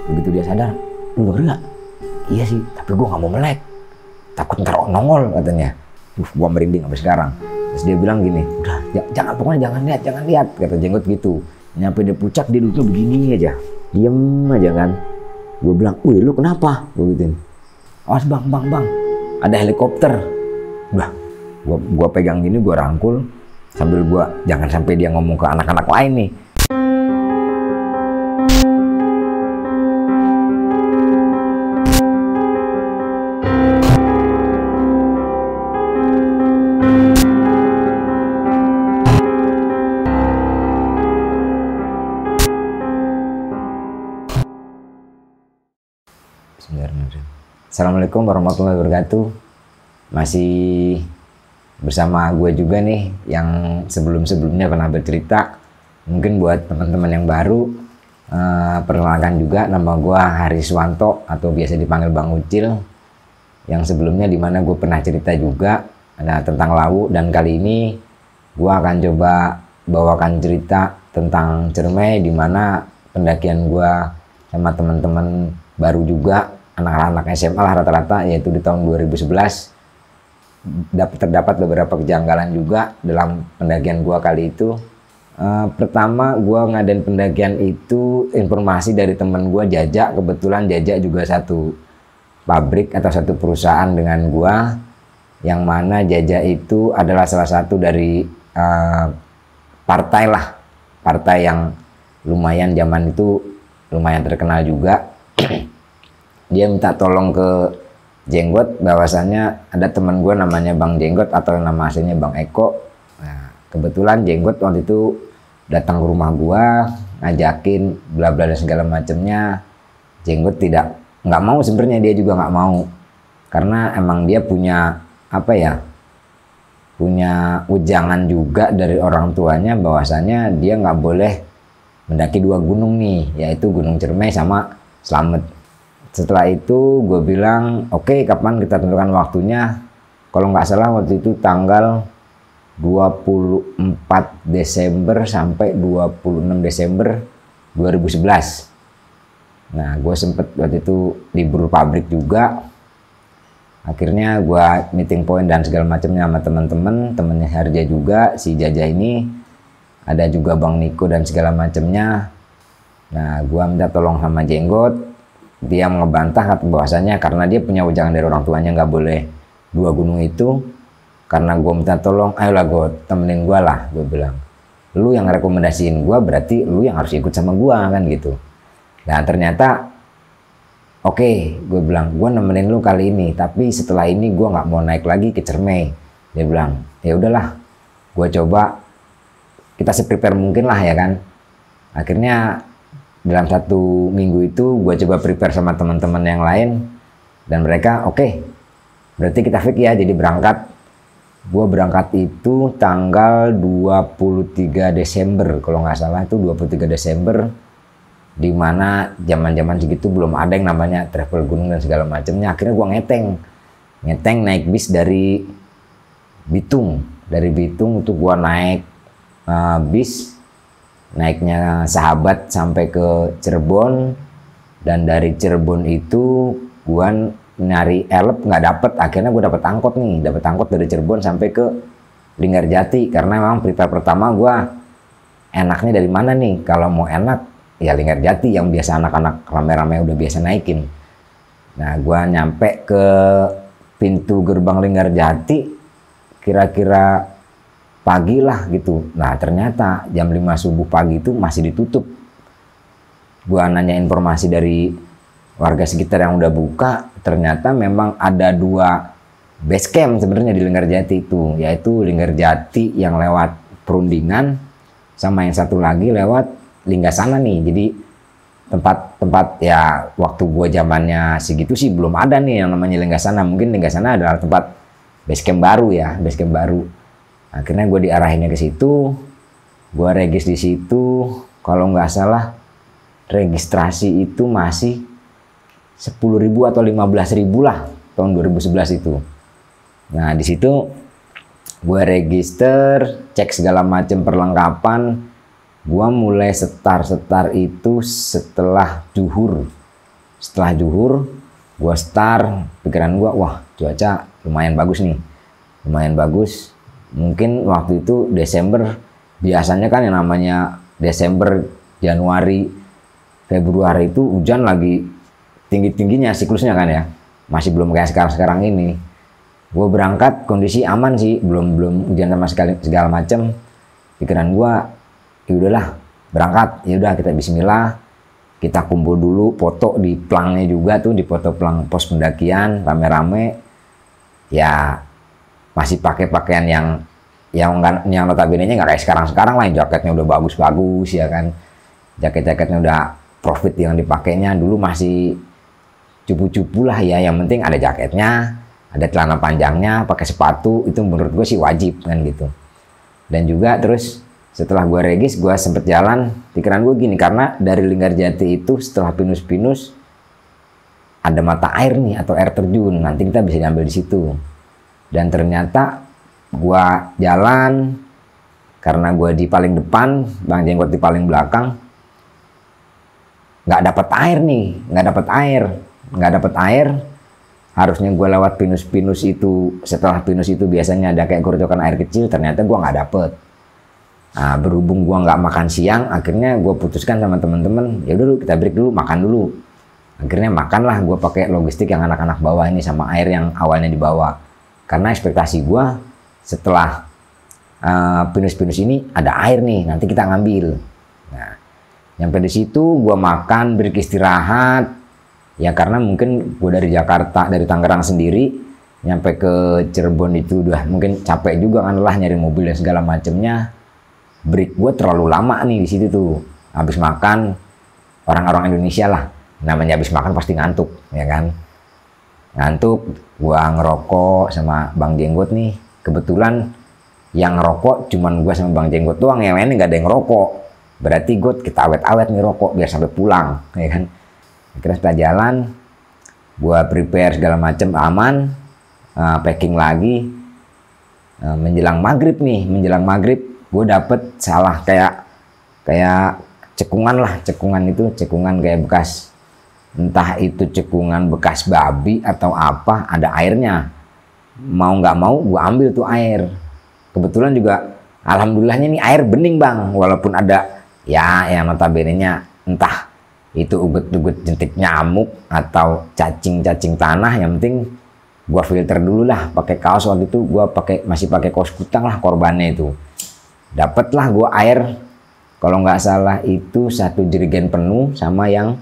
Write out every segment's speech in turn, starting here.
Begitu dia sadar, lu denger gak? Iya sih, tapi gue gak mau melek, takut ntar nongol katanya. Gue merinding sampai sekarang. Terus dia bilang gini, udah jangan, pokoknya jangan lihat, kata Jenggot gitu. Nyampe di puncak dia duduknya begini aja, diem aja kan. Gue bilang, wih lu kenapa? Gue gituin. Awas bang, ada helikopter. Udah, gue pegang gini, gue rangkul sambil gue jangan sampai dia ngomong ke anak-anak lain nih. Assalamualaikum warahmatullahi wabarakatuh. Masih bersama gue juga nih yang sebelumnya pernah bercerita. Mungkin buat teman-teman yang baru, perkenalkan juga, nama gue Hariswanto atau biasa dipanggil Bang Ucil. Yang sebelumnya dimana gue pernah cerita juga tentang Lawu, dan kali ini gue akan coba bawakan cerita tentang Ciremai, dimana pendakian gue sama teman-teman baru juga, anak-anak SMA lah rata-rata, yaitu di tahun 2011 terdapat beberapa kejanggalan juga dalam pendakian gua kali itu. Pertama, gua ngadain pendakian itu informasi dari temen gua Jaja. Kebetulan Jaja juga satu pabrik atau satu perusahaan dengan gua, yang mana Jaja itu adalah salah satu dari partai yang lumayan zaman itu lumayan terkenal juga. Dia minta tolong ke Jenggot, bahwasannya ada teman gue namanya Bang Jenggot atau nama aslinya Bang Eko. Nah, kebetulan Jenggot waktu itu datang ke rumah gue, ngajakin bla bla dan segala macamnya. Jenggot nggak mau, sebenarnya dia juga nggak mau, karena emang dia punya punya ujangan juga dari orang tuanya, bahwasannya dia nggak boleh mendaki dua gunung nih, yaitu Gunung Ciremai sama Slamet. Setelah itu gue bilang, oke, kapan kita tentukan waktunya? Kalau nggak salah waktu itu tanggal 24 Desember sampai 26 Desember 2011. Nah, gue sempet waktu itu libur pabrik juga. Akhirnya gue meeting point dan segala macamnya sama teman-teman, temennya Harja juga, si Jaja ini, ada juga Bang Niko dan segala macamnya. Nah, gue minta tolong sama Jenggot. Dia ngebantah bahwasanya karena dia punya ujangan dari orang tuanya nggak boleh dua gunung itu. Karena gue minta tolong, ayolah gue temenin gue lah, gue bilang, lu yang rekomendasiin gue, berarti lu yang harus ikut sama gue kan gitu. Dan ternyata oke, gue bilang, gue nemenin lu kali ini, tapi setelah ini gue nggak mau naik lagi ke Ciremai. Dia bilang, ya udahlah, gue coba, kita se-prepare mungkin lah ya kan. Akhirnya dalam 1 minggu itu gue coba prepare sama teman-teman yang lain, dan mereka oke, berarti kita fix ya, jadi berangkat. Gue berangkat itu tanggal 23 Desember kalau nggak salah, itu 23 Desember, dimana zaman segitu belum ada yang namanya travel gunung dan segala macamnya. Akhirnya gue ngeteng naik bis dari Bitung untuk gue naik bis, naiknya Sahabat sampai ke Cirebon, dan dari Cirebon itu gua nyari elep nggak dapet. Akhirnya gue dapet angkot dari Cirebon sampai ke Linggarjati, karena memang prepare pertama gua enaknya dari mana nih, kalau mau enak ya Linggarjati yang biasa anak-anak rame-rame udah biasa naikin. Nah, gua nyampe ke pintu gerbang Linggarjati kira-kira pagi lah gitu. Nah, ternyata jam 5 subuh pagi itu masih ditutup. Gua nanya informasi dari warga sekitar yang udah buka, ternyata memang ada 2 base camp sebenarnya di Linggarjati itu, yaitu Linggarjati yang lewat Perundingan, sama yang satu lagi lewat Linggasana nih. Jadi tempat ya waktu gua zamannya segitu sih belum ada nih yang namanya Linggasana. Mungkin Linggasana adalah tempat base camp baru ya, base camp baru. Akhirnya gue diarahinnya ke situ, gue regis di situ. Kalau nggak salah registrasi itu masih 10.000 atau 15.000 lah tahun 2011 itu. Nah, di situ gue register, cek segala macam perlengkapan. Gue mulai setar itu setelah zuhur. setelah zuhur gue start, pikiran gue wah cuaca lumayan bagus nih, lumayan bagus. Mungkin waktu itu Desember, biasanya kan yang namanya Desember, Januari, Februari itu hujan lagi tinggi-tingginya siklusnya kan ya, masih belum kayak sekarang ini. Gue berangkat kondisi aman sih, belum hujan sama sekali segala macem. Pikiran gue ya udahlah berangkat, ya udah kita bismillah, kita kumpul dulu, foto di pelangnya juga tuh, di foto pelang pos pendakian rame-rame. Ya masih pakai pakaian yang notabene-nya nggak kayak sekarang lah, jaketnya udah bagus-bagus ya kan, jaket-jaketnya udah profit yang dipakainya. Dulu masih cupu-cupu lah ya, yang penting ada jaketnya, ada celana panjangnya, pakai sepatu, itu menurut gue sih wajib kan gitu. Dan juga terus setelah gue regis, gue sempet jalan, pikiran gue gini, karena dari Linggarjati itu setelah pinus-pinus ada mata air nih atau air terjun, nanti kita bisa diambil di situ. Dan ternyata gue jalan, karena gue di paling depan, Bang Jenggot di paling belakang, nggak dapat air nih, nggak dapat air. Harusnya gue lewat pinus-pinus itu, setelah pinus itu biasanya ada kayak gorojokan air kecil, ternyata gue nggak dapet. Nah, berhubung gue nggak makan siang, akhirnya gue putuskan sama temen-temen, ya udah kita break dulu, makan dulu. Akhirnya makanlah, gue pakai logistik yang anak-anak bawa ini sama air yang awalnya dibawa. Karena ekspektasi gue setelah pinus-pinus ini ada air nih, nanti kita ngambil. Nah, nyampe di situ gue makan, break istirahat. Ya karena mungkin gue dari Jakarta, dari Tangerang sendiri, nyampe ke Cirebon itu udah mungkin capek juga kan, lah nyari mobil dan segala macemnya. Break gue terlalu lama nih di situ tuh. Habis makan, orang-orang Indonesia lah, namanya habis makan pasti ngantuk, ya kan? Ngantuk, gue ngerokok sama Bang Jenggot nih. Kebetulan yang ngerokok cuman gue sama Bang Jenggot doang, yang lainnya nggak ada yang ngerokok. Berarti gue kita awet-awet nih rokok biar sampai pulang, ya kan? Akhirnya setelah jalan, gue prepare segala macam aman, packing lagi. Menjelang maghrib gue dapet salah kayak cekungan itu kayak bekas, entah itu cekungan bekas babi atau apa, ada airnya. Mau nggak mau gue ambil tuh air. Kebetulan juga alhamdulillahnya nih air bening Bang, walaupun ada ya yang notabene-nya entah itu uget-uget jentik nyamuk atau cacing-cacing tanah, yang penting gua filter dulu lah pakai kaos. Waktu itu gua masih pakai kaos kutang lah korbannya itu. Dapatlah gua air, kalau nggak salah itu 1 jerigen penuh sama yang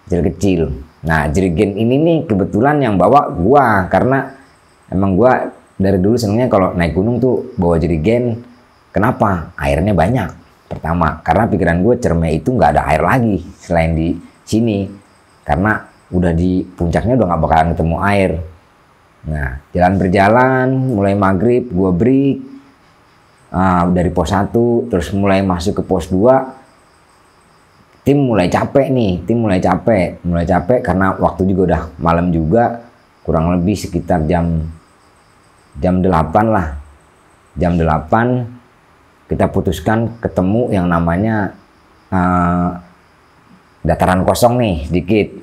kecil-kecil. Nah jerigen ini nih kebetulan yang bawa gua, karena emang gua dari dulu senengnya kalau naik gunung tuh bawa jerigen. Kenapa? Airnya banyak. Pertama, karena pikiran gue Cermai itu nggak ada air lagi selain di sini, karena udah di puncaknya udah nggak bakalan ketemu air. Nah, jalan berjalan, mulai maghrib gue break dari pos 1, terus mulai masuk ke pos 2. Tim mulai capek karena waktu juga udah malam juga, kurang lebih sekitar jam 8 lah. Jam 8 kita putuskan ketemu yang namanya dataran kosong nih, sedikit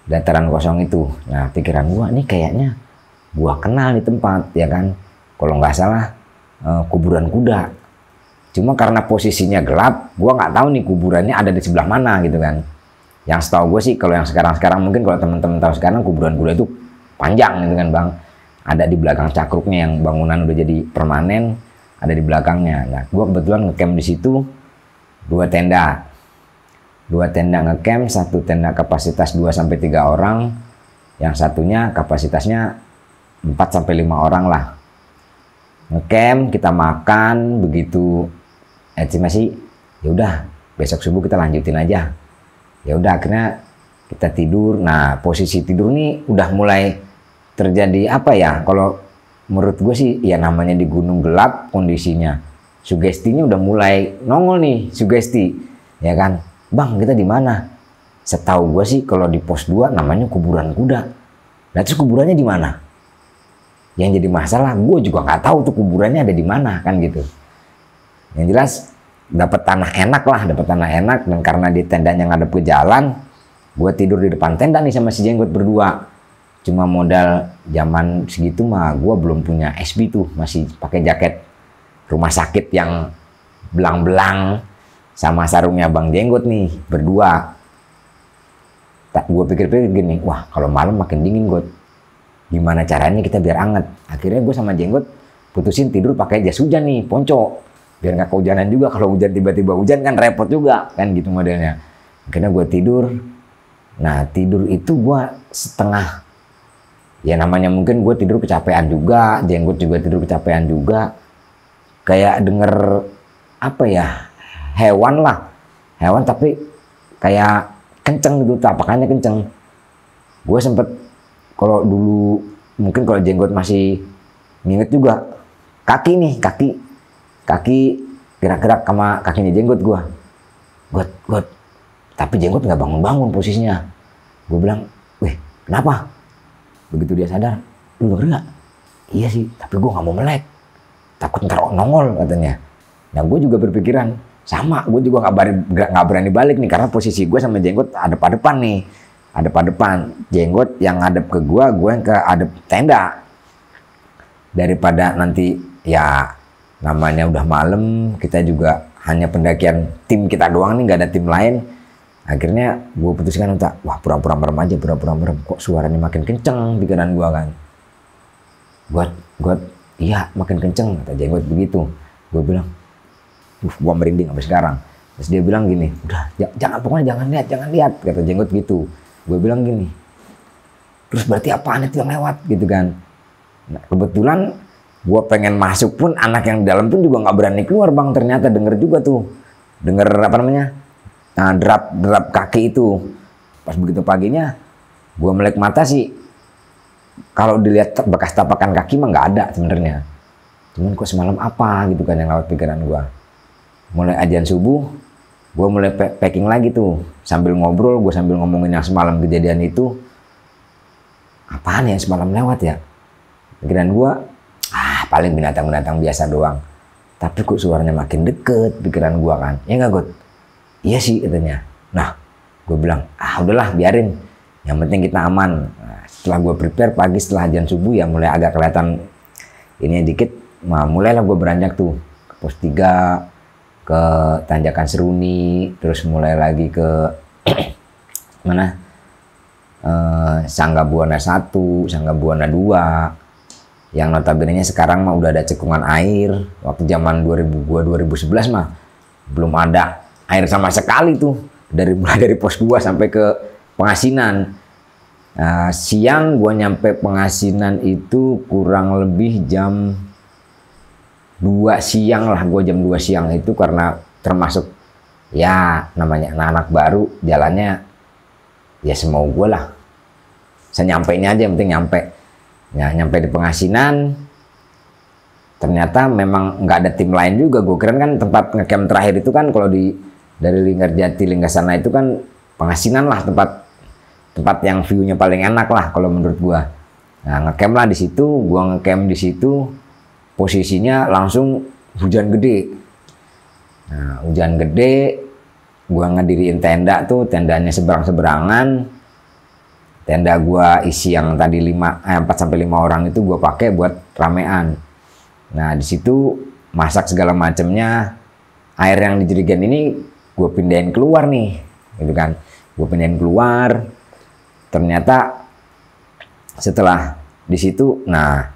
dataran kosong itu. Nah pikiran gua nih kayaknya gua kenal di tempat, ya kan, kalau nggak salah kuburan kuda. Cuma karena posisinya gelap, gua nggak tahu nih kuburannya ada di sebelah mana gitu kan. Yang setahu gue sih kalau yang sekarang mungkin kalau teman-teman tahu sekarang, kuburan kuda itu panjang gitu kan Bang, ada di belakang cakruknya yang bangunan udah jadi permanen, ada di belakangnya. Nah, gue kebetulan ngecamp di situ 2 tenda ngecamp, 1 tenda kapasitas 2-3 orang, yang satunya kapasitasnya 4-5 orang lah. Ngecamp, kita makan, begitu estimasi, ya udah besok subuh kita lanjutin aja. Ya udah akhirnya kita tidur. Nah posisi tidur nih udah mulai terjadi apa ya, kalau menurut gue sih ya namanya di gunung gelap kondisinya, sugestinya udah mulai nongol nih, sugesti, ya kan, Bang kita di mana? Setahu gue sih kalau di pos 2 namanya kuburan kuda. Nah terus kuburannya di mana? Yang jadi masalah gue juga nggak tahu tuh kuburannya ada di mana kan gitu. Yang jelas dapat tanah enak, dan karena di tendanya ngadep ke jalan, Gue tidur di depan tenda nih sama si Jenggot berdua. Cuma modal zaman segitu mah gue belum punya SB tuh, masih pakai jaket rumah sakit yang belang-belang sama sarungnya Bang Jenggot nih berdua. Tak gue pikir-pikir gini, wah kalau malam makin dingin Got. Gimana caranya kita biar anget? Akhirnya gue sama Jenggot putusin tidur pakai jas hujan nih, ponco. Biar nggak kehujanan juga, kalau hujan tiba-tiba hujan kan repot juga kan gitu modelnya. Akhirnya gue tidur. Nah tidur itu gue setengah, ya namanya mungkin gue tidur kecapean juga, Jenggot juga tidur kecapean juga, kayak denger apa ya, hewan lah, hewan tapi kayak kenceng gitu, tapakannya kenceng. Gue sempet, kalau dulu mungkin kalau Jenggot masih nginget juga, kaki gerak-gerak sama kakinya Jenggot gue. Got, tapi Jenggot nggak bangun-bangun posisinya. Gue bilang, weh kenapa? Begitu dia sadar, lu denger nggak? Iya sih, tapi gue nggak mau melek, takut ntar nongol katanya. Nah gue juga berpikiran sama, gue juga nggak berani balik nih, karena posisi gue sama Jenggot hadap-hadapan nih, hadap-hadapan. Jenggot yang ngadep ke gue yang ke hadap tenda. Daripada nanti ya namanya udah malam, kita juga hanya pendakian tim kita doang nih, nggak ada tim lain. Akhirnya gue putuskan untuk, wah pura-pura merem aja, pura-pura merem. Kok suaranya makin kenceng pikiran gue kan. Got, iya makin kenceng, kata Jenggot begitu. Gue bilang, gue merinding sampai sekarang. Terus dia bilang gini, udah jangan, pokoknya jangan lihat, kata Jenggot gitu. Gue bilang gini, terus berarti apaan itu yang lewat gitu kan. Nah, kebetulan gue pengen masuk pun, anak yang di dalam pun juga nggak berani keluar Bang. Ternyata denger juga tuh, denger apa namanya, nah, derap kaki itu. Pas begitu paginya gue melek mata sih, kalau dilihat bekas tapakan kaki mah nggak ada sebenarnya. Cuman kok semalam apa gitu kan yang lewat pikiran gue. Mulai azan subuh gue mulai packing lagi tuh, sambil ngobrol, gue sambil ngomongin yang semalam kejadian itu. Apaan ya semalam lewat ya? Pikiran gue, paling binatang-binatang biasa doang. Tapi kok suaranya makin deket pikiran gue kan. Ya nggak Got? Iya sih katanya. Nah gue bilang, udahlah biarin, yang penting kita aman. Nah, setelah gue prepare pagi setelah azan subuh ya mulai agak kelihatan ini dikit. Nah mulailah gue beranjak tuh ke pos 3, ke tanjakan Seruni, terus mulai lagi ke mana, Sangga Buana 1, Sangga Buana 2, yang notabene sekarang mah udah ada cekungan air. Waktu zaman 2011 mah belum ada air sama sekali tuh, mulai dari pos 2 sampai ke Pengasinan. Siang gua nyampe Pengasinan itu kurang lebih jam 2 siang lah, gue jam 2 siang itu, karena termasuk ya namanya anak-anak baru, jalannya ya semau gue lah, senyampainya aja, yang penting nyampe. Ya, nyampe di Pengasinan ternyata memang nggak ada tim lain juga. Gue kira kan tempat ngecamp terakhir itu kan kalau dari Linggarjati Linggasana itu kan Pengasinan lah, tempat yang view-nya paling enak lah kalau menurut gue. Nah ngecamp lah di situ, gue ngecamp di situ. Posisinya langsung hujan gede. Nah, hujan gede, gua ngediriin tenda tuh, tendanya seberang-seberangan. Tenda gua isi yang tadi 4 sampai 5 orang itu gua pakai buat ramean. Nah, di situ masak segala macamnya. Air yang di jerigen ini gua pindahin keluar nih, gitu kan. Gua pindahin keluar. Ternyata setelah di situ, nah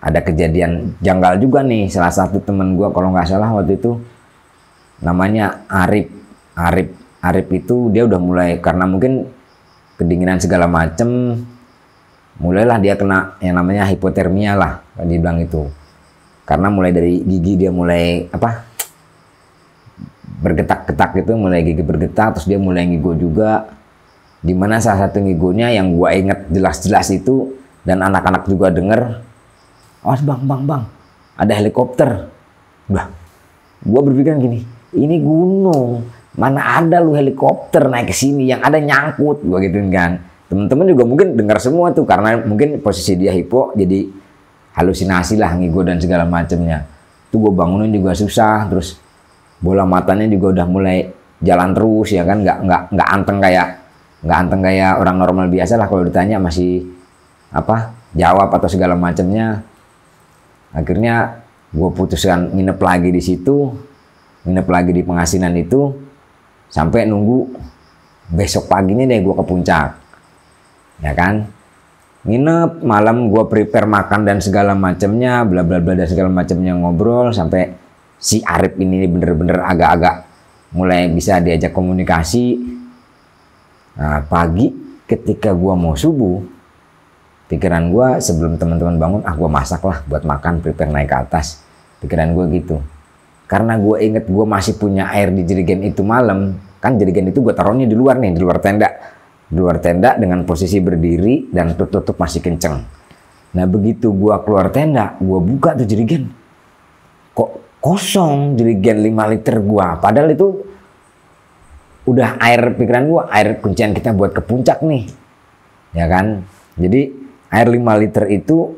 ada kejadian janggal juga nih. Salah satu temen gue kalau nggak salah waktu itu namanya Arif itu dia udah mulai, karena mungkin kedinginan segala macem, mulailah dia kena yang namanya hipotermia lah, dibilang itu. Karena mulai dari gigi dia mulai bergetak-getak gitu, mulai gigi bergetak, terus dia mulai ngigo juga. Dimana salah satu ngigonya yang gue inget jelas-jelas itu, dan anak-anak juga denger, awas bang, ada helikopter. Udah, gue berpikir gini, ini gunung, mana ada lu helikopter naik ke sini, yang ada nyangkut, gue gituin kan. Temen-temen juga mungkin dengar semua tuh, karena mungkin posisi dia hipo, jadi halusinasi lah, ngigo dan segala macemnya. Tuh gue bangunin juga susah, terus bola matanya juga udah mulai jalan terus ya kan, nggak anteng kayak nggak anteng kayak orang normal biasa lah. Kalau ditanya masih apa jawab atau segala macamnya. Akhirnya gue putuskan nginep lagi di situ, nginep lagi di Pengasinan itu sampai nunggu besok paginya deh gue ke puncak, ya kan. Nginep malam, gue prepare makan dan segala macamnya, bla bla bla dan segala macamnya, ngobrol sampai si Arif ini bener-bener agak-agak mulai bisa diajak komunikasi. Nah, pagi ketika gue mau subuh, pikiran gue sebelum teman-teman bangun, gue masak lah buat makan, prepare naik ke atas. Pikiran gue gitu, karena gue inget gue masih punya air di jerigen itu malam. Kan jerigen itu gue taruhnya di luar nih, di luar tenda. Di luar tenda dengan posisi berdiri dan tutup masih kenceng. Nah begitu gua keluar tenda, gua buka tuh jerigen, kok kosong jerigen 5 liter gua. Padahal itu udah air, pikiran gua air kuncian kita buat ke puncak nih, ya kan. Jadi air 5 liter itu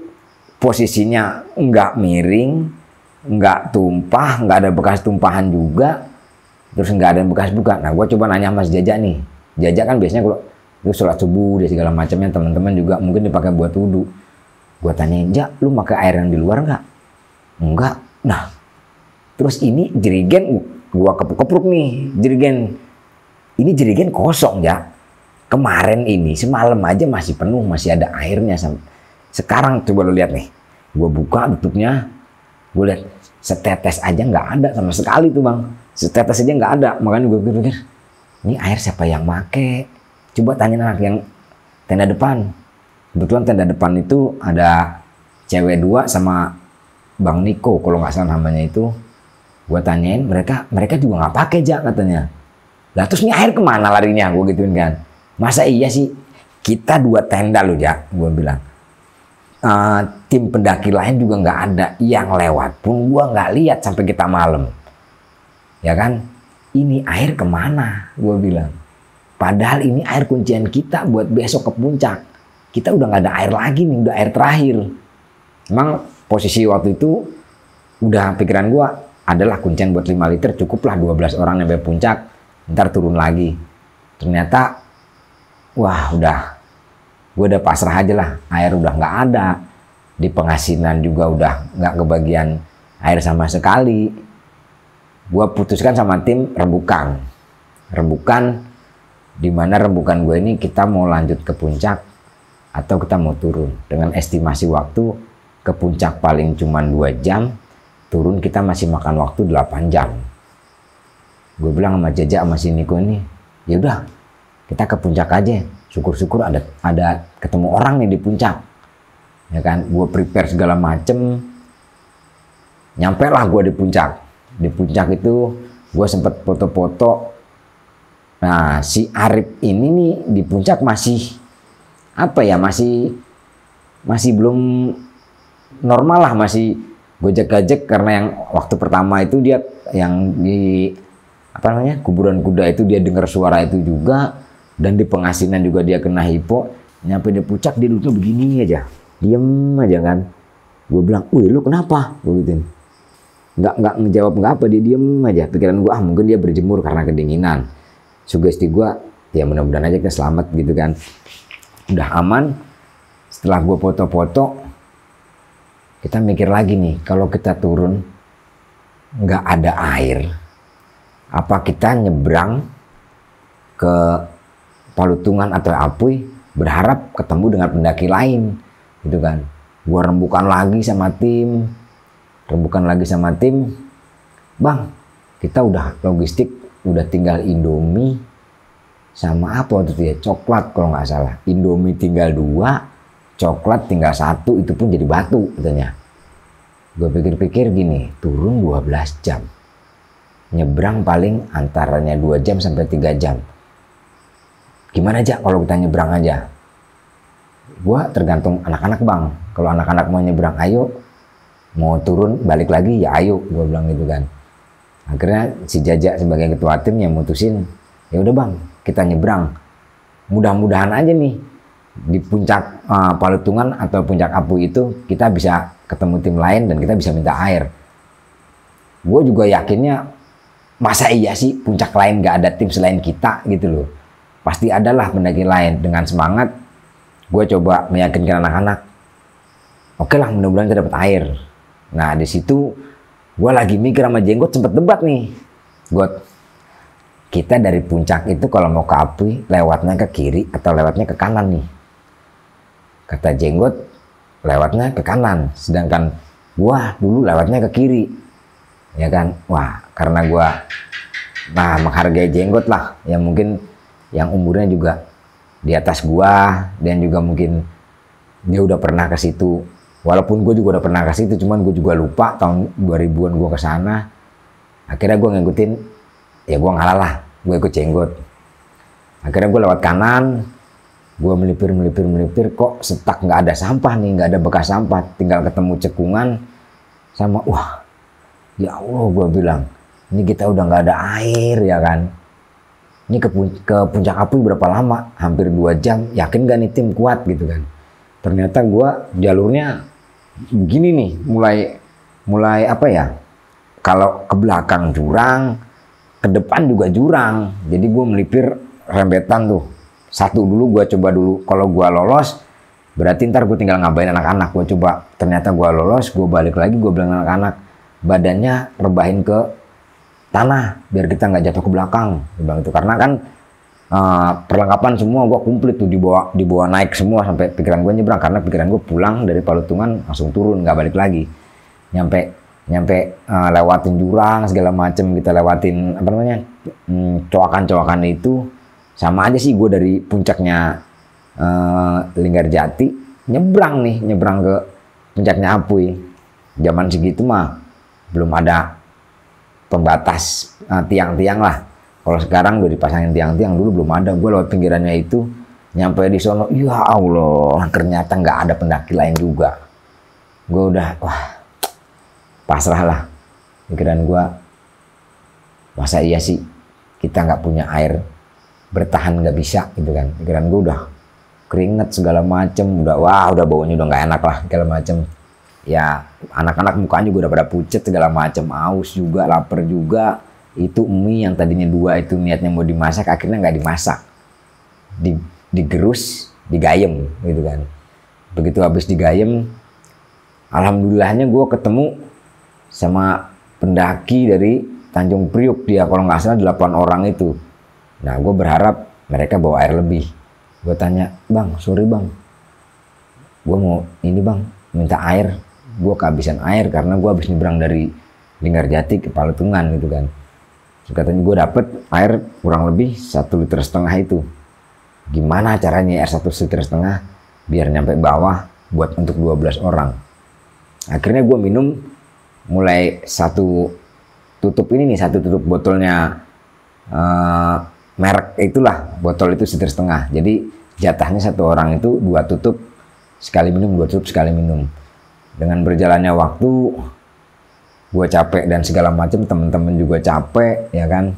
posisinya nggak miring, nggak tumpah, nggak ada bekas tumpahan juga, terus nggak ada bekas buka. Nah gua coba nanya Mas Jaja nih. Jaja kan biasanya kalau lu sholat subuh dan segala macamnya, teman-teman juga mungkin dipakai buat wudhu. Gua tanyain, Ja, lu pakai air yang di luar nggak? Enggak. Nah, terus ini jerigen gua kepruk-kepruk nih, jerigen. Ini jerigen kosong, Ja. Kemarin ini semalam aja masih penuh, masih ada airnya. Sekarang coba lu lihat nih. Gua buka tutupnya, gua lihat setetes aja nggak ada sama sekali tuh, Bang. Setetes aja nggak ada. Makanya gua pikir, ini air siapa yang make? Coba tanya anak yang tenda depan. Kebetulan tenda depan itu ada cewek 2 sama Bang Niko kalau nggak salah namanya itu. Gua tanyain, mereka juga nggak pakai, Ja, katanya. Lah terus ini air kemana larinya? Gua gituin kan. Masa iya sih kita 2 tenda loh, Ja, gua bilang. Tim pendaki lain juga nggak ada, yang lewat pun gua nggak lihat sampai kita malam, ya kan. Ini air kemana? Gua bilang. Padahal ini air kuncian kita buat besok ke puncak. Kita udah nggak ada air lagi nih, udah air terakhir. Emang posisi waktu itu udah pikiran gua adalah kuncian buat 5 liter cukuplah 12 orang sampai puncak, ntar turun lagi. Ternyata wah gua udah pasrah aja lah, air udah nggak ada. Di Pengasinan juga udah nggak kebagian air sama sekali. Gua putuskan sama tim rembukan, di mana rembukan gue ini kita mau lanjut ke puncak atau kita mau turun. Dengan estimasi waktu ke puncak paling cuma 2 jam, turun kita masih makan waktu 8 jam. Gue bilang sama Jaja sama si Niko ini, ya udah kita ke puncak aja. Syukur-syukur ada ketemu orang nih di puncak, ya kan. Gue prepare segala macem, nyampe lah gue di puncak. Di puncak itu gue sempet foto-foto. Nah si Arif ini nih di puncak masih apa ya, masih belum normal lah, masih gojek-gajek. Karena yang waktu pertama itu dia yang di apa namanya kuburan kuda itu dia dengar suara itu juga, dan di Pengasinan juga dia kena hipo. Nyampe di puncak dia duduknya begini aja, diem aja kan. Gue bilang, wih lu kenapa? Gue gituin. Nggak ngejawab nggak apa, dia diem aja. Pikiran gue mungkin dia berjemur karena kedinginan. Sugesti gue ya mudah-mudahan aja kita selamat gitu kan. Udah aman. Setelah gue foto-foto, kita mikir lagi nih, kalau kita turun nggak ada air, apa kita nyebrang ke Palutungan atau Apuy berharap ketemu dengan pendaki lain gitu kan. Gue rembukan lagi sama tim, Bang, kita udah logistik, udah tinggal Indomie sama apa waktu itu ya, coklat kalau nggak salah. Indomie tinggal 2, coklat tinggal 1, itu pun jadi batu katanya. Gue pikir-pikir gini, turun 12 jam, nyebrang paling antaranya 2 jam sampai 3 jam. Gimana aja kalau kita nyebrang aja? Gue tergantung anak-anak, Bang. Kalau anak-anak mau nyebrang, ayo. Mau turun balik lagi ya ayo, gue bilang gitu kan. Akhirnya si Jaja sebagai ketua tim yang mutusin, ya udah Bang, kita nyebrang. Mudah-mudahan aja nih di puncak Palutungan atau puncak Apuy itu kita bisa ketemu tim lain dan kita bisa minta air. Gue juga yakinnya masa iya sih puncak lain gak ada tim selain kita gitu loh. pasti adalah pendaki lain. Dengan semangat gue coba meyakinkan anak-anak, oke lah, mudah-mudahan kita dapat air. Nah di situ gue lagi mikir sama Jenggot, sempet debat nih, Got, kita dari puncak itu kalau mau ke Apui lewatnya ke kiri atau lewatnya ke kanan nih? Kata Jenggot lewatnya ke kanan, sedangkan gua dulu lewatnya ke kiri, ya kan? Wah, karena gua menghargai Jenggot lah, yang mungkin yang umurnya juga di atas gua, dan juga mungkin dia udah pernah ke situ. Walaupun gue juga udah pernah ke situ, cuman gue juga lupa tahun 2000-an gue ke sana. Akhirnya gue ngikutin, ya gue ngalah lah, gue ikut Jenggot. Akhirnya gue lewat kanan, gue melipir, kok setak, nggak ada sampah nih, nggak ada bekas sampah, tinggal ketemu cekungan sama, wah, ya Allah, gue bilang, ini kita udah nggak ada air, ya kan? Ini ke puncak Apui berapa lama? Hampir 2 jam, yakin gak nih tim kuat gitu kan? Ternyata gue jalurnya begini nih, mulai apa ya? Kalau ke belakang jurang, ke depan juga jurang. Jadi gue melipir rembetan tuh. Satu dulu, gue coba dulu. Kalau gue lolos, berarti ntar gue tinggal ngabain anak-anak. Gue coba, ternyata gue lolos, gue balik lagi, gue bilang anak-anak, badannya rebahin ke tanah, biar kita nggak jatuh ke belakang. Gue bilang itu, karena kan perlengkapan semua gue komplit tuh, dibawa naik semua sampai pikiran gue nyebrang, karena pikiran gue pulang dari Palutungan langsung turun, nggak balik lagi. Nyampe lewatin jurang segala macem, kita lewatin apa namanya, coakan itu. Sama aja sih, gue dari puncaknya Linggarjati nyebrang ke puncaknya Apui. Zaman segitu mah belum ada pembatas tiang-tiang lah. Kalau sekarang udah dipasangin tiang-tiang, dulu belum ada. Gue lewat pinggirannya itu, nyampe di sono, ya Allah, ternyata nggak ada pendaki lain juga. Gue udah, wah, pasrah lah. Pikiran gue, masa iya sih kita nggak punya air, bertahan nggak bisa gitu kan? Pikiran gue udah keringet segala macem, udah baunya udah nggak enak lah segala macem. Ya anak-anak mukanya juga udah pada pucet segala macem, aus juga, lapar juga. Itu mie yang tadinya 2 itu niatnya mau dimasak, akhirnya nggak dimasak, digerus, digayem gitu kan. Begitu habis digayem, alhamdulillahnya gue ketemu sama pendaki dari Tanjung Priuk, dia kalau nggak salah 8 orang itu. Nah gue berharap mereka bawa air lebih. Gue tanya, bang, sorry bang, gue mau ini bang, minta air. Gue kehabisan air karena gue habis nyebrang dari Linggarjati ke Palutungan gitu kan. Terus katanya gue dapet air kurang lebih 1,5 liter itu. Gimana caranya air 1,5 liter biar nyampe bawah buat untuk 12 orang. Akhirnya gue minum mulai satu tutup botolnya merek itulah, botol itu 1,5 liter. Jadi jatahnya 1 orang itu 2 tutup sekali minum, 2 tutup sekali minum. Dengan berjalannya waktu, gue capek dan segala macam, temen-temen juga capek, ya kan.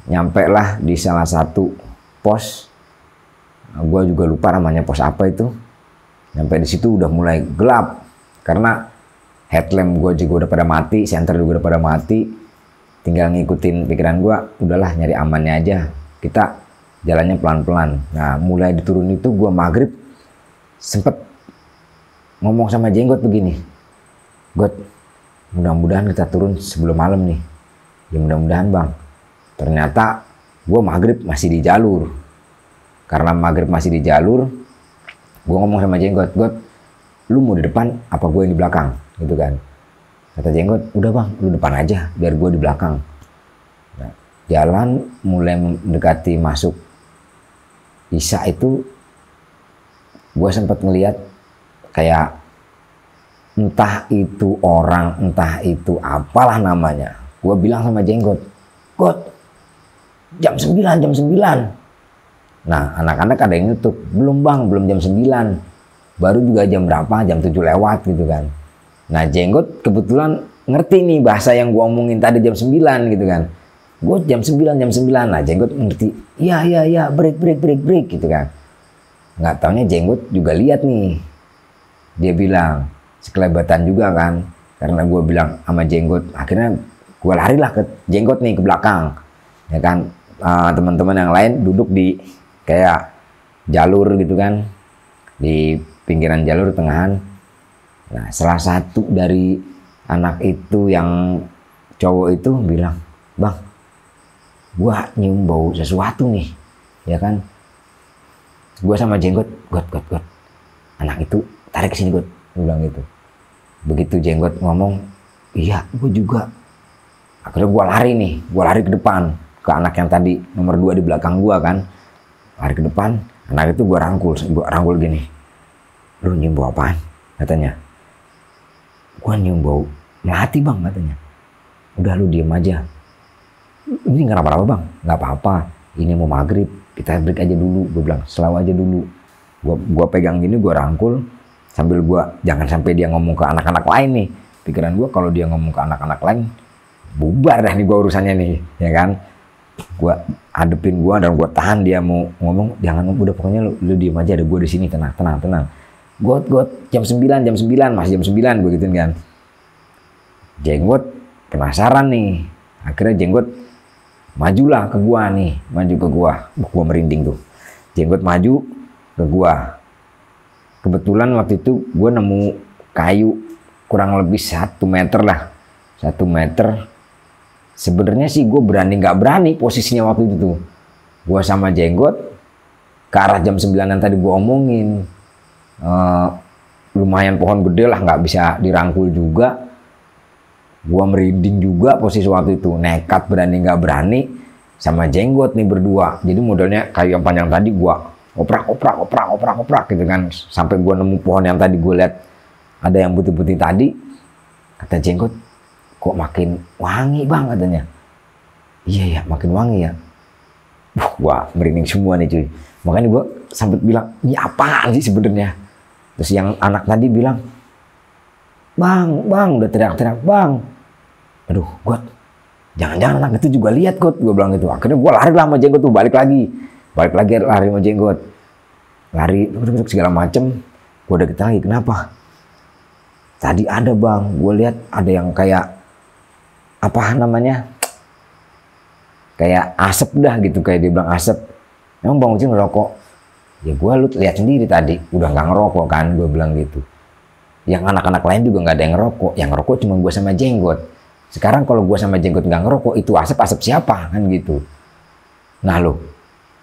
Nyampe lah di salah satu pos, gue juga lupa namanya pos apa itu. Nyampe di situ udah mulai gelap, karena headlamp gue juga udah pada mati, senter juga udah pada mati. Tinggal ngikutin pikiran gue, udahlah nyari amannya aja, kita jalannya pelan-pelan. Nah mulai diturun itu, gue maghrib sempet ngomong sama Jenggot begini, Got, mudah-mudahan kita turun sebelum malam nih. Ya mudah-mudahan bang. Ternyata gue maghrib masih di jalur. Karena maghrib masih di jalur, gue ngomong sama Jenggot, Got, lu mau di depan apa gue yang di belakang? Gitu kan. Kata Jenggot, udah bang, lu depan aja biar gue di belakang. Nah, jalan mulai mendekati masuk Isya itu, gue sempat ngeliat kayak entah itu orang, entah itu apalah namanya. Gue bilang sama Jenggot, Got, jam 9. Nah anak-anak ada yang nutup, belum bang, belum jam 9. Baru juga jam berapa, jam 7 lewat gitu kan. Nah Jenggot kebetulan ngerti nih bahasa yang gue omongin tadi jam 9 gitu kan. Gue jam 9. Nah Jenggot ngerti, iya, break gitu kan. Nggak taunya Jenggot juga lihat nih. Dia bilang, sekelebatan juga kan, karena gue bilang sama Jenggot, akhirnya gue lari lah ke Jenggot nih ke belakang, ya kan, teman-teman yang lain duduk di kayak jalur gitu kan, di pinggiran jalur tengahan. Nah, salah satu dari anak itu yang cowok itu bilang, "Bang, gua nyium bau sesuatu nih," ya kan. Gua sama Jenggot, "God. Anak itu tarik ke sini, God," gua bilang gitu. Begitu Jenggot ngomong, "Iya, gua juga." Akhirnya gua lari ke depan ke anak yang tadi nomor 2 di belakang gua kan. Lari ke depan, anak itu gua rangkul gini. "Lu nyium bau apaan?" katanya. "Gua nyium bau melati, Bang," katanya. "Udah, lu diem aja. Ini nggak apa-apa, Bang. Nggak apa-apa. Ini mau maghrib. Kita break aja dulu," gue bilang. "Selalu aja dulu." Gua pegang gini, gua rangkul sambil gua jangan sampai dia ngomong ke anak-anak lain nih. Pikiran gua kalau dia ngomong ke anak-anak lain, bubar dah nih gua urusannya nih, ya kan. Gua hadepin dan gua tahan dia mau ngomong, "Jangan, udah pokoknya lu diem aja, ada gua di sini, tenang." Got jam 9, masih jam 9 gue gituin kan. Jenggot penasaran nih. Akhirnya Jenggot majulah ke gua nih, gua merinding tuh. Jenggot maju ke gua. Kebetulan waktu itu gua nemu kayu kurang lebih 1 meter lah. 1 meter. Sebenarnya sih gue nggak berani posisinya waktu itu tuh. Gua sama Jenggot ke arah jam 9 tadi gua omongin. Lumayan pohon gede lah, nggak bisa dirangkul juga. Gua merinding juga posisi waktu itu, nekat berani nggak berani sama Jenggot nih berdua. Jadi modelnya kayu yang panjang tadi gua oprak gitu kan, sampai gua nemu pohon yang tadi gue lihat ada yang putih-putih tadi. Kata Jenggot, "Kok makin wangi, Bang," katanya. "Iya ya, makin wangi ya." Wah, merinding semua nih cuy. Makanya gua sampai bilang, "Ini apaan sih sebenarnya?" Terus yang anak tadi bilang, Bang, udah teriak-teriak, "Bang." Aduh, God, jangan-jangan anak itu juga lihat, God, gue bilang gitu. Akhirnya gue lari lah sama Jenggot tuh, balik lagi lari sama Jenggot. Lari, segala macem. Gue udah kita lagi, "Kenapa?" "Tadi ada, Bang, gue lihat ada yang kayak, apa namanya, kayak asap dah gitu," kayak dia bilang asap. "Emang Bang Ucin ngerokok?" "Ya gue lihat sendiri tadi, udah nggak ngerokok kan," gue bilang gitu. Yang anak-anak lain juga nggak ada yang ngerokok. Yang ngerokok cuma gue sama Jenggot. Sekarang kalau gue sama Jenggot nggak ngerokok, itu asap siapa kan gitu. Nah lo,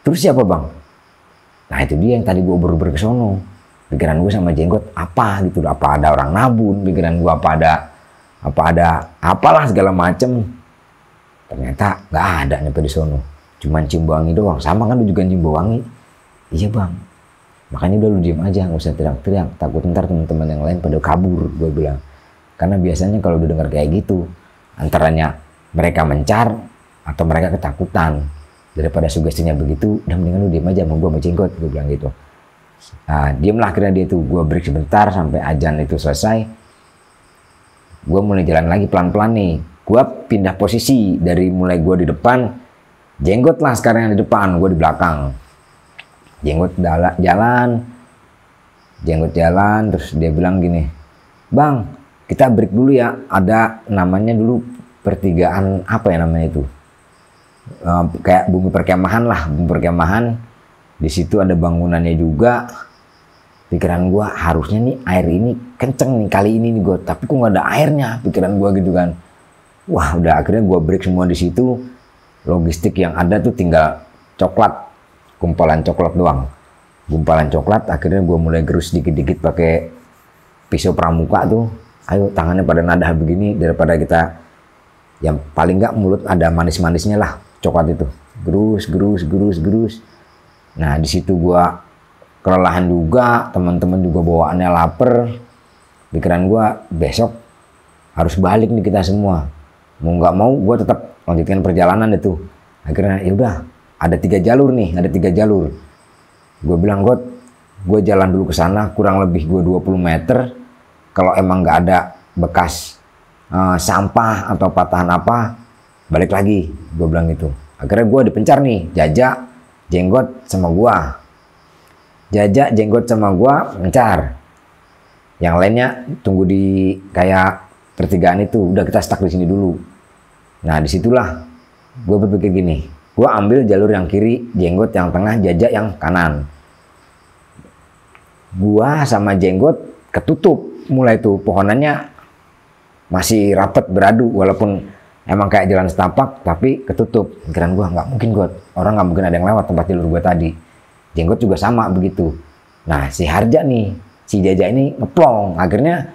terus siapa, Bang? Nah itu dia yang tadi gue beru-beru ke sono. Pikiran gue sama Jenggot apa gitu, apa ada orang nabun, pikiran gue apa ada apalah segala macem. Ternyata nggak ada nyampe di sono. Cuman cium bau wangi doang. Sama kan lu juga cium bau wangi? "Iya, Bang. Makanya udah lu diem aja, nggak usah teriak-teriak. Takut ntar teman-teman yang lain pada kabur," gue bilang. Karena biasanya kalau udah dengar kayak gitu, antaranya mereka mencar atau mereka ketakutan. Daripada sugestinya begitu, udah mendingan lu diem aja sama gue sama Jenggot, gue bilang gitu. Nah, diemlah akhirnya dia tuh. Gue break sebentar sampai azan itu selesai. Gue mulai jalan lagi pelan-pelan nih. Gue pindah posisi dari mulai gue di depan, Jenggot lah sekarang yang di depan, gue di belakang. Jenggot jalan, terus dia bilang gini, "Bang, kita break dulu ya. Ada namanya dulu pertigaan, apa ya namanya itu? Kayak bumi perkemahan lah, bumi perkemahan. Di situ ada bangunannya juga." Pikiran gua, harusnya nih air ini kenceng nih kali ini nih gue, tapi kok nggak ada airnya, pikiran gua gitu kan. Wah, udah akhirnya gua break semua di situ. Logistik yang ada tuh tinggal coklat. Gumpalan coklat doang. Akhirnya gue mulai gerus dikit-dikit pakai pisau pramuka tuh. Ayo, tangannya pada nadah begini, daripada kita yang paling nggak mulut ada manis-manisnya lah coklat itu. Gerus. Nah di situ gue kelelahan juga, teman-teman juga bawaannya lapar. Pikiran gue, besok harus balik nih kita semua. Mau nggak mau gue tetap lanjutkan perjalanan itu. Akhirnya ya udah. Ada 3 jalur nih, Gue bilang, "God, gue jalan dulu ke sana, kurang lebih gue 20 meter. Kalau emang nggak ada bekas sampah atau patahan apa, balik lagi," gue bilang gitu. Akhirnya gue dipencar nih, Jenggot sama gue mencar. Yang lainnya tunggu di kayak pertigaan itu, udah kita stuck di sini dulu. Nah disitulah gue berpikir gini, Gue ambil jalur yang kiri, Jenggot yang tengah, Jaja yang kanan. Gua sama Jenggot ketutup mulai tuh, pohonannya masih rapet beradu, walaupun emang kayak jalan setapak tapi ketutup. Pikiran gua nggak mungkin God, orang nggak mungkin ada yang lewat tempat jalur gua tadi. Jenggot juga sama begitu. Nah si Harja nih, si Jaja ini ngeplong. Akhirnya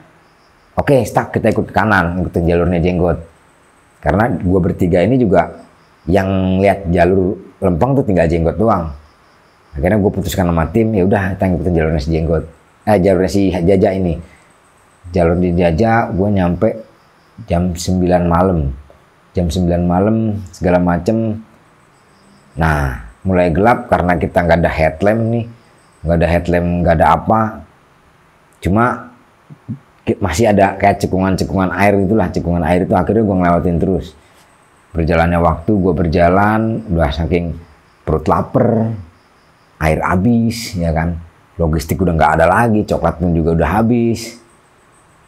oke, stuck, kita ikut ke kanan, ikutin jalurnya Jenggot. Karena gua bertiga ini juga yang lihat jalur lempeng tuh tinggal Jenggot doang. Akhirnya gue putuskan sama tim, ya udah kita ngikutin jalurnya si Jenggot. Jalurnya si Jaja ini. Jalur di Jaja gue nyampe jam 9 malam. Jam 9 malam segala macem. Nah, mulai gelap karena kita nggak ada headlamp nih. Nggak ada headlamp, nggak ada apa. Cuma masih ada kayak cekungan-cekungan air itulah. Cekungan air itu akhirnya gue ngelewatin terus. Berjalannya waktu, gue berjalan, udah saking perut lapar, air habis, ya kan. Logistik udah nggak ada lagi, coklat pun juga udah habis.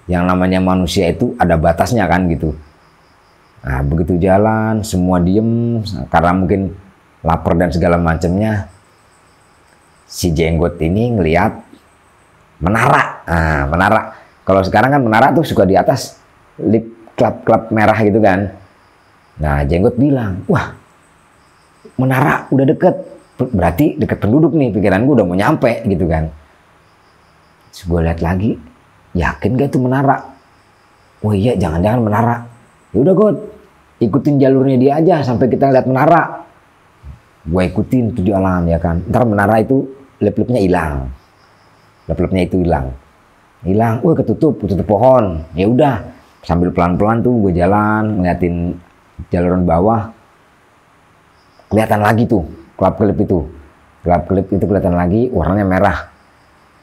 Yang namanya manusia itu ada batasnya kan gitu. Nah begitu jalan, semua diem, karena mungkin lapar dan segala macamnya. Si Jenggot ini ngelihat menara. Nah, menara. Kalau sekarang kan menara tuh suka di atas lip klap-klap merah gitu kan. Nah Jenggot bilang, wah menara udah deket, berarti deket penduduk nih, pikiran gue udah mau nyampe gitu kan. Terus gue lihat lagi, yakin gak itu menara? Oh iya, jangan-jangan menara. Ya udah God, ikutin jalurnya dia aja sampai kita lihat menara. Gue ikutin tuh di alam ya kan. Ntar menara itu lep-lepnya hilang, lep-lepnya itu hilang, wah ketutup pohon. Ya udah, sambil pelan-pelan tuh gue jalan ngeliatin jaluran bawah, kelihatan lagi tuh kelap-kelip itu. Kelap-kelip itu kelihatan lagi, warnanya merah.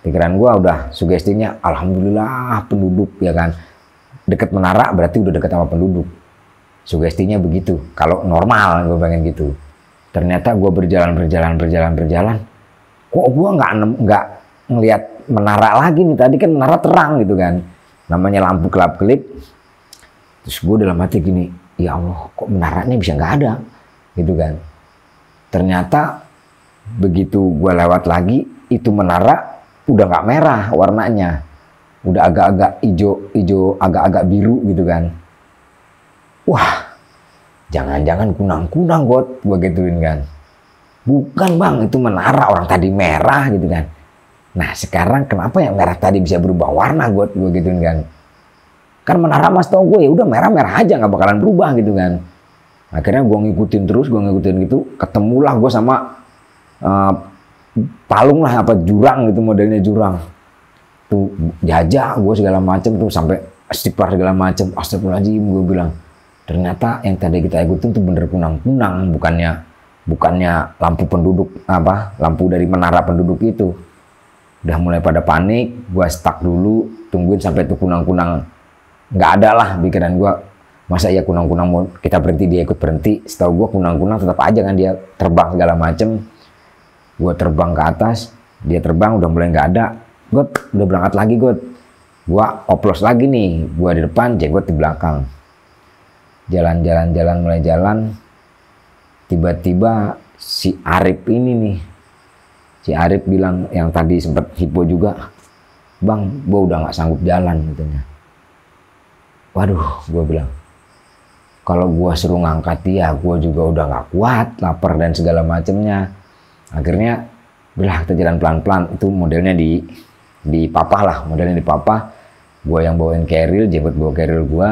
Pikiran gua udah sugestinya, alhamdulillah penduduk ya kan. Deket menara berarti udah deket sama penduduk. Sugestinya begitu. Kalau normal gue pengen gitu. Ternyata gua berjalan. Kok gua nggak ngelihat menara lagi nih, tadi kan menara terang gitu kan. Namanya lampu kelap-kelip. Terus gua dalam hati gini, ya Allah, kok menaranya bisa nggak ada gitu kan. Ternyata begitu gue lewat lagi, itu menara udah nggak merah warnanya, udah agak-agak hijau, agak-agak biru gitu kan. Wah, jangan-jangan kunang-kunang gue gituin kan. Bukan bang, itu menara, orang tadi merah gitu kan. Nah sekarang kenapa yang merah tadi bisa berubah warna gue gituin kan. Kan menara mas tau gue, ya udah merah-merah aja, nggak bakalan berubah gitu kan. Akhirnya gue ngikutin terus, gitu, ketemulah gue sama palung lah, apa jurang gitu, modelnya jurang. Tuh Jaja gue segala macem tuh, sampai istighfar segala macem, astagfirullahaladzim gue bilang. Ternyata yang tadi kita ikutin tuh bener kunang-kunang, bukannya lampu penduduk, apa lampu dari menara penduduk itu. Udah mulai pada panik, gue stuck dulu, tungguin sampai tuh kunang-kunang nggak ada lah. Pikiran gue, masa ya kunang-kunang mau kita berhenti dia ikut berhenti. Setahu gue kunang-kunang tetap aja kan dia terbang segala macem. Gue terbang ke atas, dia terbang udah mulai nggak ada. Gue udah berangkat lagi gue oplos lagi nih, gue di depan, Jenggot di belakang. Jalan mulai jalan. Tiba-tiba si Arif ini nih, si Arif bilang, yang tadi sempat hipo juga, bang, gue udah nggak sanggup jalan katanya. Waduh, gue bilang, kalau gue suruh ngangkat dia, gue juga udah nggak kuat, lapar dan segala macemnya. Akhirnya, udah kita jalan pelan-pelan. Itu modelnya di papa lah, modelnya di papa. Gue yang bawain keril, Jenggot bawa keril gue.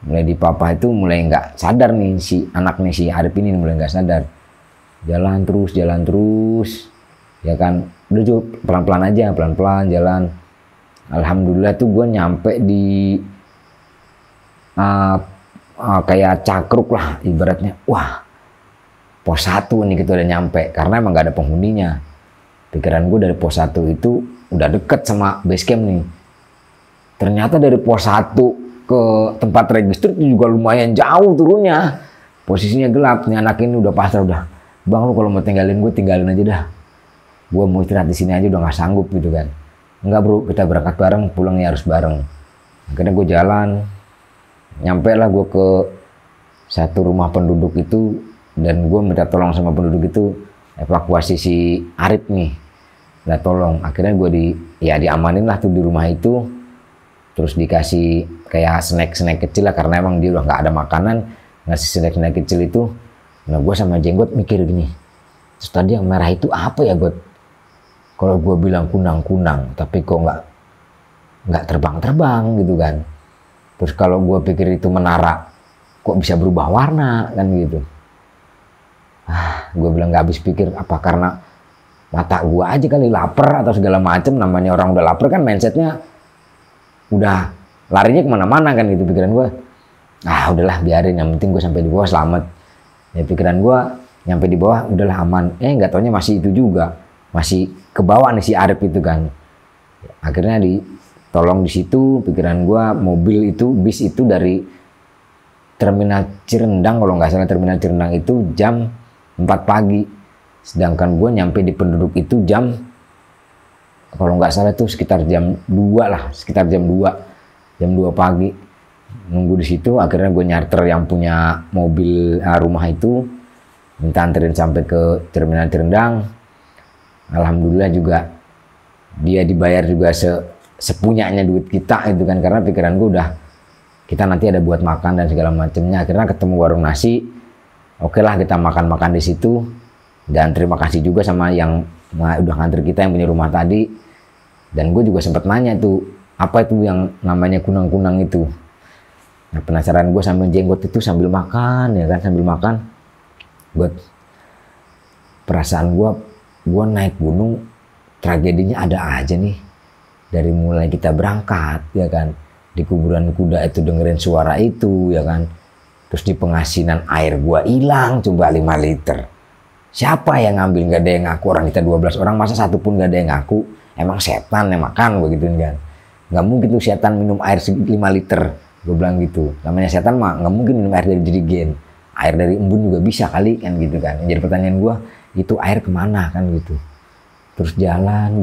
Mulai di papa itu mulai nggak sadar nih si anaknya si Arif ini mulai nggak sadar. Jalan terus, ya kan. Udah juga pelan-pelan aja, pelan-pelan jalan. Alhamdulillah tuh gue nyampe di kayak cakruk lah ibaratnya. Wah, pos 1 nih kita udah nyampe, karena emang gak ada penghuninya. Pikiran gue dari pos 1 itu udah deket sama base camp nih. Ternyata dari pos 1 ke tempat register itu juga lumayan jauh turunnya. Posisinya gelap, nih anak ini udah pasrah, udah, bang lu kalau mau tinggalin gue tinggalin aja dah. Gue mau istirahat di sini aja, udah nggak sanggup gitu kan. Enggak bro, kita berangkat bareng, pulangnya harus bareng. Akhirnya gue jalan, nyampe lah gue ke satu rumah penduduk itu. dan gue minta tolong sama penduduk itu evakuasi si Arif nih. Minta tolong, akhirnya gue diamanin lah tuh di rumah itu, terus dikasih kayak snack kecil lah karena emang dia udah nggak ada makanan, ngasih snack kecil itu. Nah gue sama Jenggot mikir gini, terus tadi yang merah itu apa ya God? Kalau gue bilang kunang-kunang tapi kok nggak terbang gitu kan. Terus kalau gue pikir itu menara kok bisa berubah warna kan gitu. Gue bilang nggak habis pikir, apa karena mata gue aja kali lapar atau segala macem. Namanya orang udah lapar kan mindsetnya udah larinya kemana-mana kan gitu pikiran gue. Udahlah biarin, yang penting gue sampai di bawah selamat. Ya pikiran gue nyampe di bawah udahlah aman. Nggak taunya masih itu juga, masih ke bawah nih si Arif itu kan. Akhirnya ditolong di situ. Pikiran gue bis itu dari terminal Cirendang, kalau nggak salah terminal Cirendang itu jam 4 pagi. Sedangkan gue nyampe di penduduk itu jam, kalau nggak salah itu sekitar jam 2 lah, sekitar jam 2 pagi. Nunggu di situ, akhirnya gue nyarter yang punya mobil rumah itu, minta anterin sampai ke terminal Cirendang. Alhamdulillah juga dia dibayar juga sepunyanya duit kita itu kan, karena pikiran gue udah kita nanti ada buat makan dan segala macamnya. Akhirnya ketemu warung nasi, oke lah kita makan di situ. Dan terima kasih juga sama yang udah nganter kita yang punya rumah tadi. Dan gue juga sempat nanya tuh, apa itu yang namanya kunang-kunang itu. Nah penasaran gue sambil Jenggot itu sambil makan ya kan, sambil makan. Perasaan gue naik gunung tragedinya ada aja nih. Dari mulai kita berangkat ya kan, di kuburan kuda itu dengerin suara itu ya kan. Terus di pengasinan air gue hilang coba 5 liter. Siapa yang ngambil? Gak ada yang ngaku. Orang kita 12 orang, masa satu pun gak ada yang ngaku? Emang setan yang makan begitu kan? Gak mungkin tuh setan minum air 5 liter. Gue bilang gitu. Namanya setan mah gak mungkin minum air dari jerigen. Air dari embun juga bisa kali kan gitu kan. Jadi pertanyaan gue, itu air kemana kan gitu. Terus jalan.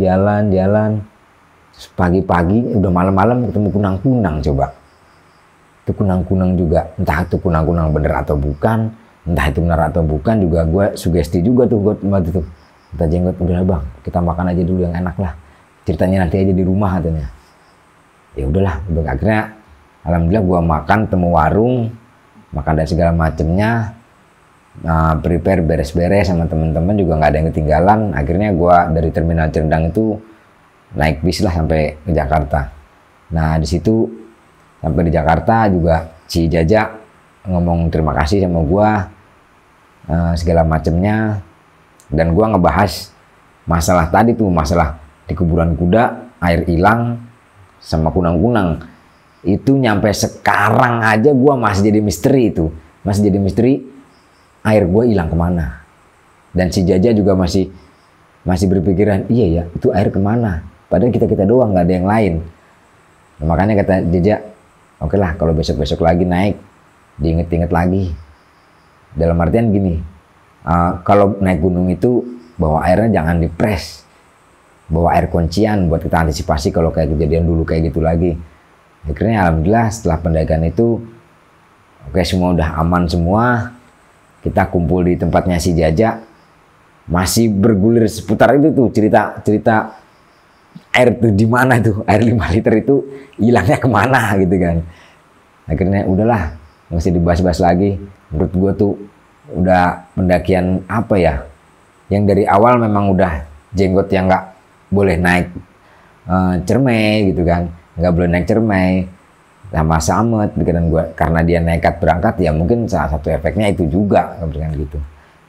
Terus pagi-pagi udah malam-malam ketemu kunang-kunang coba. Itu kunang-kunang juga. Entah itu kunang-kunang bener atau bukan. Entah itu benar atau bukan, juga gue sugesti juga tuh buat itu. Kata Jenggot, udah bang, kita makan aja dulu yang enak lah. Ceritanya nanti aja di rumah katanya. Ya udahlah, akhirnya alhamdulillah gue makan, temu warung, makan dan segala macemnya. Prepare beres-beres sama teman-teman juga nggak ada yang ketinggalan. Akhirnya gue dari terminal Cirendang itu naik bis lah sampai ke Jakarta. Nah di situ sampai di Jakarta juga si Jaja ngomong terima kasih sama gue. Segala macamnya, dan gue ngebahas masalah tadi tuh, masalah di kuburan kuda air hilang sama kunang-kunang itu. Nyampe sekarang aja gue masih jadi misteri itu, masih jadi misteri air gue hilang kemana. Dan si Jaja juga masih berpikiran, iya ya itu air kemana, padahal kita doang, nggak ada yang lain. Nah, makanya kata Jaja, oke lah kalau besok lagi naik diinget-inget lagi. Dalam artian gini, kalau naik gunung itu bawa airnya jangan dipres, bawa air kuncian buat kita antisipasi kalau kayak kejadian dulu kayak gitu lagi. Akhirnya alhamdulillah setelah pendakian itu oke, semua udah aman semua. Kita kumpul di tempatnya si Jaja, masih bergulir seputar itu tuh cerita air tuh di mana tuh, air 5 liter itu hilangnya kemana gitu kan. Akhirnya udahlah nggak usah dibahas-bahas lagi. Menurut gue tuh udah pendakian apa ya, yang dari awal memang udah Jenggot yang nggak boleh naik Cermai gitu kan, nggak boleh naik Cermai sama Samet pikiran gue, karena dia nekat berangkat ya mungkin salah satu efeknya itu juga kan gitu.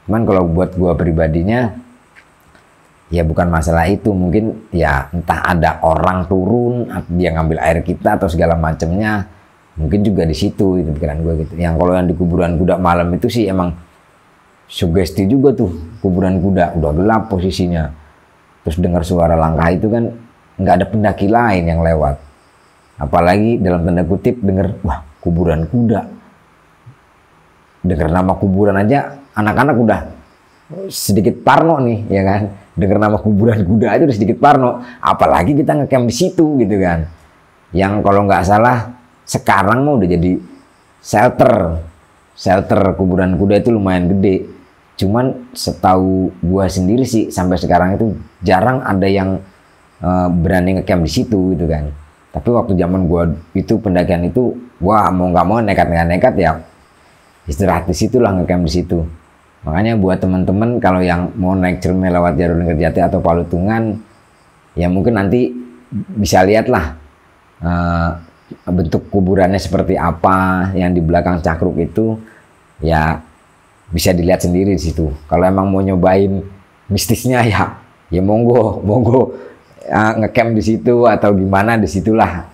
Cuman kalau buat gue pribadinya ya bukan masalah itu, mungkin ya entah ada orang turun dia ngambil air kita atau segala macamnya, mungkin juga di situ itu pikiran gue gitu. Yang kalau yang di kuburan kuda malam itu sih emang sugesti juga tuh, kuburan kuda udah gelap posisinya, terus dengar suara langkah itu kan nggak ada pendaki lain yang lewat, apalagi dalam tanda kutip dengar wah kuburan kuda, dengar nama kuburan aja anak-anak udah sedikit parno nih ya kan, dengar nama kuburan kuda aja udah sedikit parno, apalagi kita ngecamp di situ gitu kan, yang kalau nggak salah sekarang mah udah jadi shelter shelter kuburan kuda itu lumayan gede. Cuman setahu gua sendiri sih sampai sekarang itu jarang ada yang berani ngecamp di situ gitu kan. Tapi waktu zaman gua itu pendakian itu, wah mau nggak mau nekat ya istirahat di situ lah, ngecamp di situ. Makanya buat teman-teman kalau yang mau naik Ciremai lewat jalur Linggarjati atau Palutungan, ya mungkin nanti bisa lihat lah bentuk kuburannya seperti apa yang di belakang Cakruk itu, ya bisa dilihat sendiri di situ. Kalau emang mau nyobain mistisnya ya monggo ngecamp di situ atau gimana di situlah.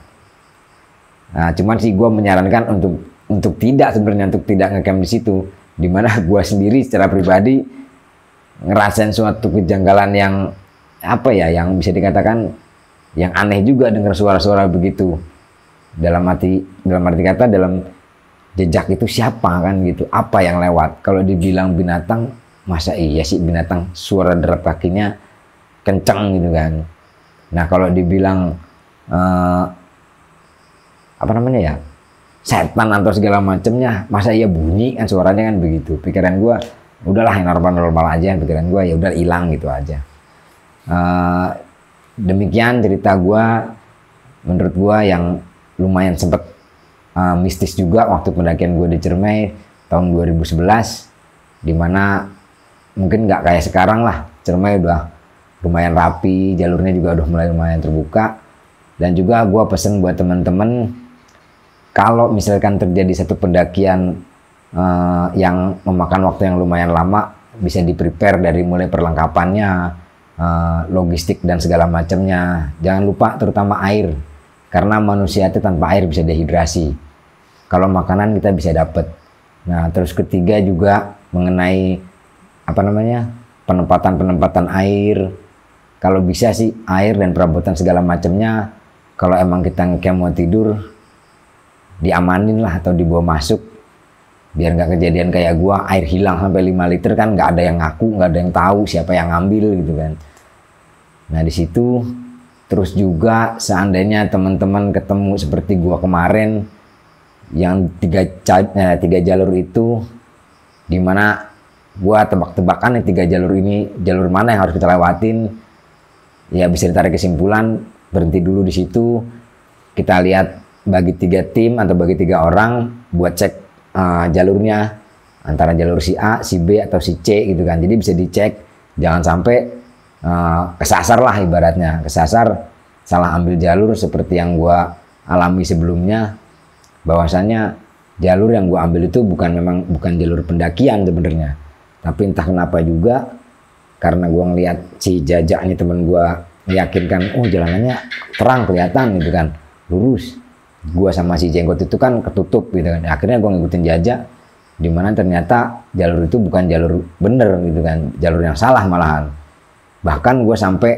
Nah, cuman sih gue menyarankan untuk tidak ngecamp di situ, dimana gue sendiri secara pribadi ngerasain suatu kejanggalan yang apa ya, yang bisa dikatakan yang aneh juga dengar suara-suara begitu. Dalam arti kata, dalam jejak itu siapa kan gitu, apa yang lewat. Kalau dibilang binatang, masa iya sih binatang suara derap kakinya kenceng gitu kan. Nah kalau dibilang apa namanya ya, setan atau segala macemnya, masa iya bunyi kan suaranya kan begitu. Pikiran gue udahlah yang normal aja, pikiran gue ya udah hilang gitu aja. Demikian cerita gue, menurut gue yang lumayan sempet mistis juga waktu pendakian gue di Ciremai tahun 2011, dimana mungkin nggak kayak sekarang lah. Ciremai udah lumayan rapi, jalurnya juga udah mulai lumayan terbuka. Dan juga gue pesen buat temen-temen, kalau misalkan terjadi satu pendakian yang memakan waktu yang lumayan lama, bisa di-prepare dari mulai perlengkapannya, logistik dan segala macamnya. Jangan lupa terutama air, karena manusia itu tanpa air bisa dehidrasi. Kalau makanan kita bisa dapat. Nah, terus ketiga juga mengenai apa namanya, penempatan air. Kalau bisa sih air dan perabotan segala macamnya, kalau emang kita ngecamp mau tidur, diamanin lah atau dibawa masuk, biar nggak kejadian kayak gua air hilang sampai 5 liter kan, nggak ada yang ngaku, nggak ada yang tahu siapa yang ngambil gitu kan. Nah di situ, terus juga seandainya teman-teman ketemu seperti gua kemarin yang tiga jalur itu, dimana gua tebak-tebakan nih 3 jalur ini jalur mana yang harus kita lewatin, ya bisa ditarik kesimpulan berhenti dulu di situ, kita lihat bagi 3 tim atau bagi 3 orang buat cek jalurnya antara jalur si A, si B atau si C gitu kan. Jadi bisa dicek, jangan sampai kesasar lah, ibaratnya kesasar salah ambil jalur seperti yang gua alami sebelumnya, bahwasannya jalur yang gua ambil itu bukan jalur pendakian sebenarnya, tapi entah kenapa juga karena gua ngeliat si jajaknya temen gua meyakinkan, oh jalanannya terang kelihatan gitu kan, lurus. Gua sama si Jenggot itu kan ketutup gitu kan. Akhirnya gua ngikutin jajak, dimana ternyata jalur itu bukan jalur bener gitu kan, jalur yang salah malahan. Bahkan gue sampai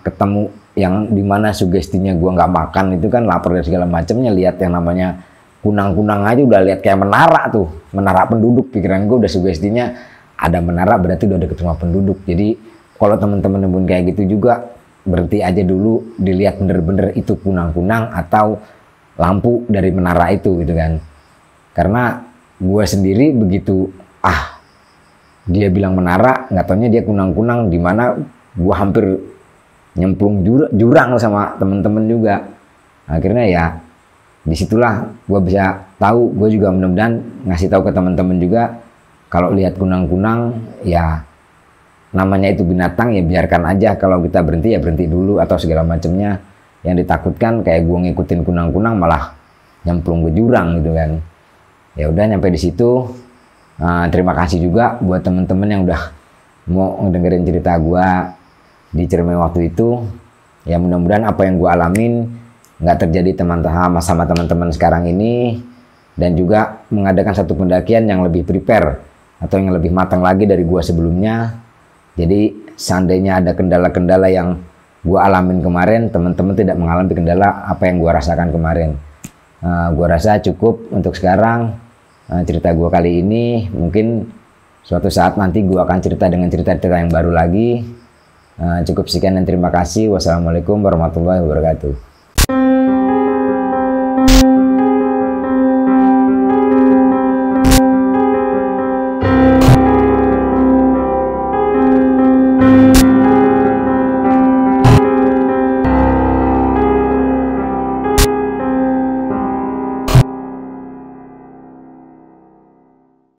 ketemu yang dimana sugestinya gue nggak makan itu kan, lapar dan segala macamnya, lihat yang namanya kunang-kunang aja udah lihat kayak menara tuh, menara penduduk. Pikiran gue udah sugestinya ada menara berarti udah deket rumah penduduk. Jadi kalau teman-teman nemuin kayak gitu juga, berhenti aja dulu, dilihat bener-bener itu kunang-kunang atau lampu dari menara itu gitu kan. Karena gue sendiri begitu dia bilang menara, nggak taunya dia kunang-kunang, dimana gue hampir nyemplung jurang sama temen-temen juga. Akhirnya ya disitulah gue bisa tahu. Gue juga mudah-mudahan ngasih tahu ke teman-teman juga, kalau lihat kunang-kunang ya namanya itu binatang, ya biarkan aja. Kalau kita berhenti ya berhenti dulu atau segala macamnya. Yang ditakutkan kayak gue ngikutin kunang-kunang malah nyemplung ke jurang gitu kan. Ya udah nyampe di situ. Terima kasih juga buat temen-temen yang udah mau ngedengerin cerita gue di Ciremai waktu itu. Ya mudah-mudahan apa yang gue alamin nggak terjadi sama teman-teman sekarang ini, dan juga mengadakan satu pendakian yang lebih prepare atau yang lebih matang lagi dari gue sebelumnya. Jadi seandainya ada kendala-kendala yang gue alamin kemarin, teman-teman tidak mengalami kendala apa yang gue rasakan kemarin. Gue rasa cukup untuk sekarang. Cerita gue kali ini, mungkin suatu saat nanti gue akan cerita dengan cerita-cerita yang baru lagi. Cukup sekian dan terima kasih. Wassalamualaikum warahmatullahi wabarakatuh.